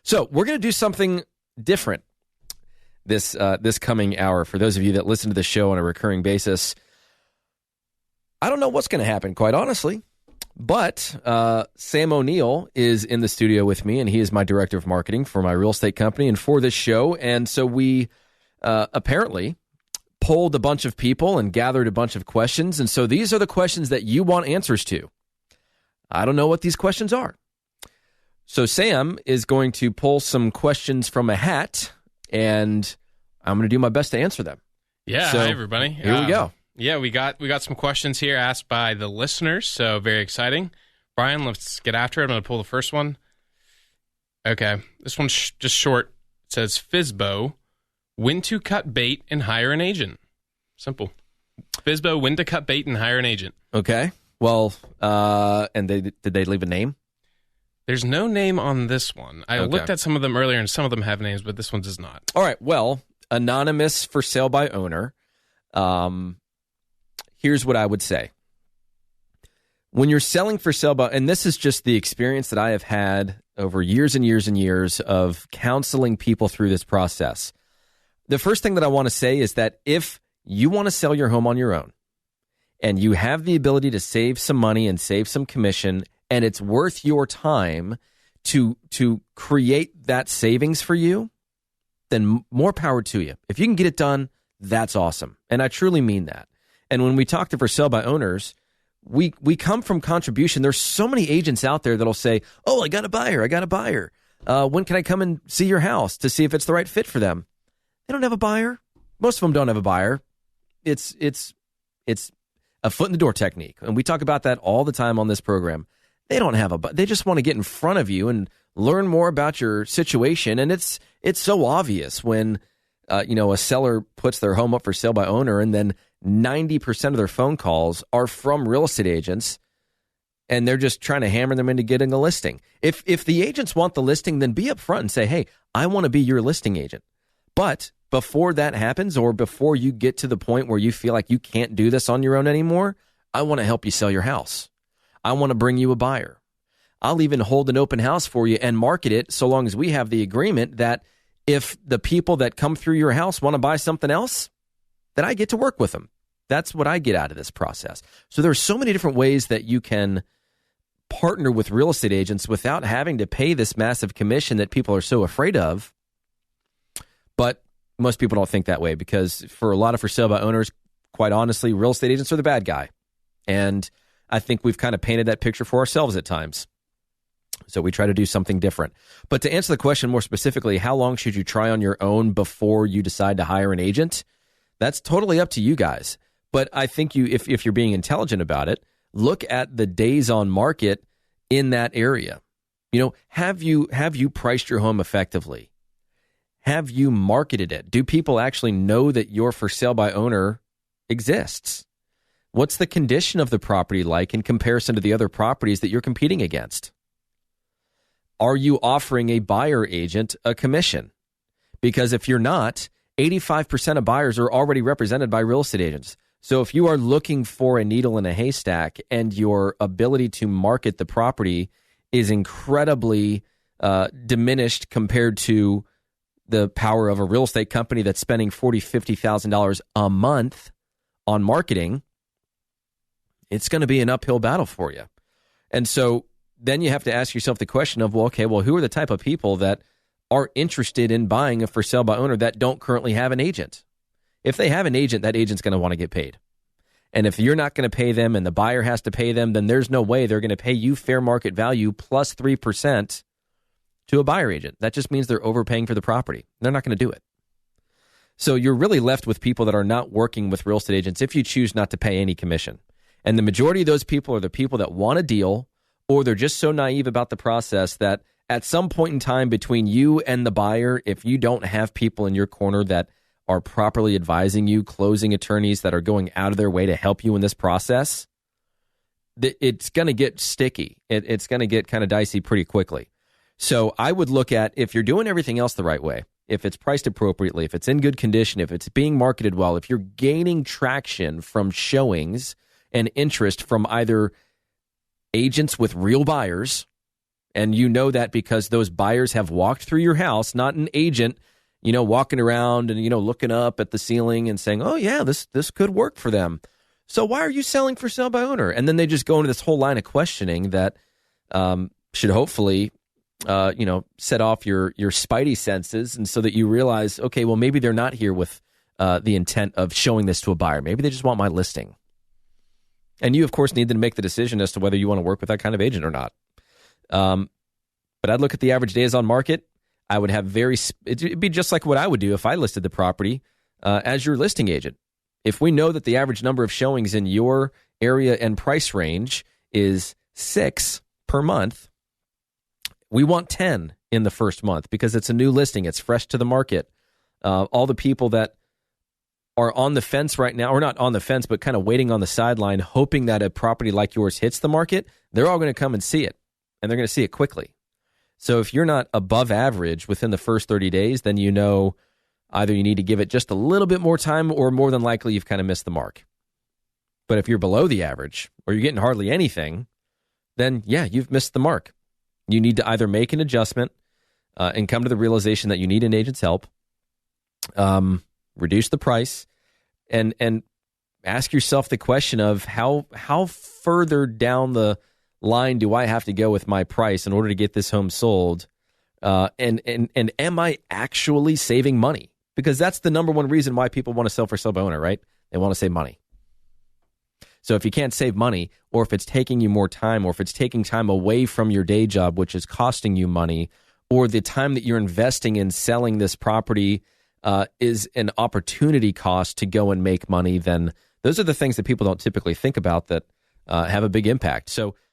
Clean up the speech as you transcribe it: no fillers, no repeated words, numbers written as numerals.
So we're going to do something different this coming hour. For those of you that listen to the show on a recurring basis, I don't know what's going to happen, quite honestly. But Sam O'Neill is in the studio with me, and he is my director of marketing for my real estate company and for this show. And so we apparently polled a bunch of people and gathered a bunch of questions. And so these are the questions that you want answers to. I don't know what these questions are. So Sam is going to pull some questions from a hat, and I'm going to do my best to answer them. Yeah, so, hi everybody. Here we go. Yeah, we got some questions here asked by the listeners, so very exciting. Brian, let's get after it. I'm going to pull the first one. Okay, this one's just short. It says, FSBO, when to cut bait and hire an agent. Simple. FSBO, when to cut bait and hire an agent. Okay, well, and did they leave a name? There's no name on this one. I looked at some of them earlier, and some of them have names, but this one does not. All right, well, anonymous for sale by owner. Here's what I would say. When you're selling for sale by, and this is just the experience that I have had over years and years and years of counseling people through this process. The first thing that I want to say is that if you want to sell your home on your own and you have the ability to save some money and save some commission, and it's worth your time to create that savings for you, then more power to you. If you can get it done, that's awesome. And I truly mean that. And when we talk to for sale by owners, we come from contribution. There's so many agents out there that'll say, oh, I got a buyer. When can I come and see your house to see if it's the right fit for them? They don't have a buyer. Most of them don't have a buyer. It's a foot in the door technique. And we talk about that all the time on this program. They don't have they just want to get in front of you and learn more about your situation. And it's so obvious when a seller puts their home up for sale by owner, and then 90% of their phone calls are from real estate agents, and they're just trying to hammer them into getting a listing. If the agents want the listing, then be upfront and say, hey, I want to be your listing agent. But before that happens, or before you get to the point where you feel like you can't do this on your own anymore, I want to help you sell your house. I want to bring you a buyer. I'll even hold an open house for you and market it, so long as we have the agreement that if the people that come through your house want to buy something else, then I get to work with them. That's what I get out of this process. So there are so many different ways that you can partner with real estate agents without having to pay this massive commission that people are so afraid of. But most people don't think that way, because for a lot of for sale by owners, quite honestly, real estate agents are the bad guy. And I think we've kind of painted that picture for ourselves at times. So we try to do something different. But to answer the question more specifically, how long should you try on your own before you decide to hire an agent? That's totally up to you guys. But I think if you're being intelligent about it, look at the days on market in that area. Have you priced your home effectively? Have you marketed it? Do people actually know that your for sale by owner exists? What's the condition of the property like in comparison to the other properties that you're competing against? Are you offering a buyer agent a commission? Because if you're not, 85% of buyers are already represented by real estate agents. So if you are looking for a needle in a haystack and your ability to market the property is incredibly diminished compared to the power of a real estate company that's spending $40,000, $50,000 a month on marketing, it's going to be an uphill battle for you. And so then you have to ask yourself the question of, who are the type of people that are interested in buying a for sale by owner that don't currently have an agent? If they have an agent, that agent's going to want to get paid. And if you're not going to pay them and the buyer has to pay them, then there's no way they're going to pay you fair market value plus 3% to a buyer agent. That just means they're overpaying for the property. They're not going to do it. So you're really left with people that are not working with real estate agents if you choose not to pay any commission. And the majority of those people are the people that want a deal, or they're just so naive about the process that at some point in time between you and the buyer, if you don't have people in your corner that are properly advising you, closing attorneys that are going out of their way to help you in this process, it's going to get sticky. It's going to get kind of dicey pretty quickly. So I would look at, if you're doing everything else the right way, if it's priced appropriately, if it's in good condition, if it's being marketed well, if you're gaining traction from showings and interest from either agents with real buyers, And you know that because those buyers have walked through your house, not an agent, walking around and, looking up at the ceiling and saying, oh, yeah, this could work for them. So why are you selling for sale by owner? And then they just go into this whole line of questioning that should hopefully, set off your spidey senses. And so that you realize, okay, well, maybe they're not here with the intent of showing this to a buyer. Maybe they just want my listing. And you, of course, need to make the decision as to whether you want to work with that kind of agent or not. But I'd look at the average days on market. I would have it'd be just like what I would do if I listed the property as your listing agent. If we know that the average number of showings in your area and price range is 6 per month, we want 10 in the first month because it's a new listing. It's fresh to the market. All the people that are on the fence right now, or not on the fence, but kind of waiting on the sideline, hoping that a property like yours hits the market, they're all going to come and see it, and they're going to see it quickly. So if you're not above average within the first 30 days, then either you need to give it just a little bit more time, or more than likely you've kind of missed the mark. But if you're below the average, or you're getting hardly anything, then yeah, you've missed the mark. You need to either make an adjustment and come to the realization that you need an agent's help, reduce the price, and ask yourself the question of how further down the line do I have to go with my price in order to get this home sold? And am I actually saving money? Because that's the number one reason why people want to sell for sale by owner, right? They want to save money. So if you can't save money, or if it's taking you more time, or if it's taking time away from your day job, which is costing you money, or the time that you're investing in selling this property is an opportunity cost to go and make money, then those are the things that people don't typically think about that have a big impact. So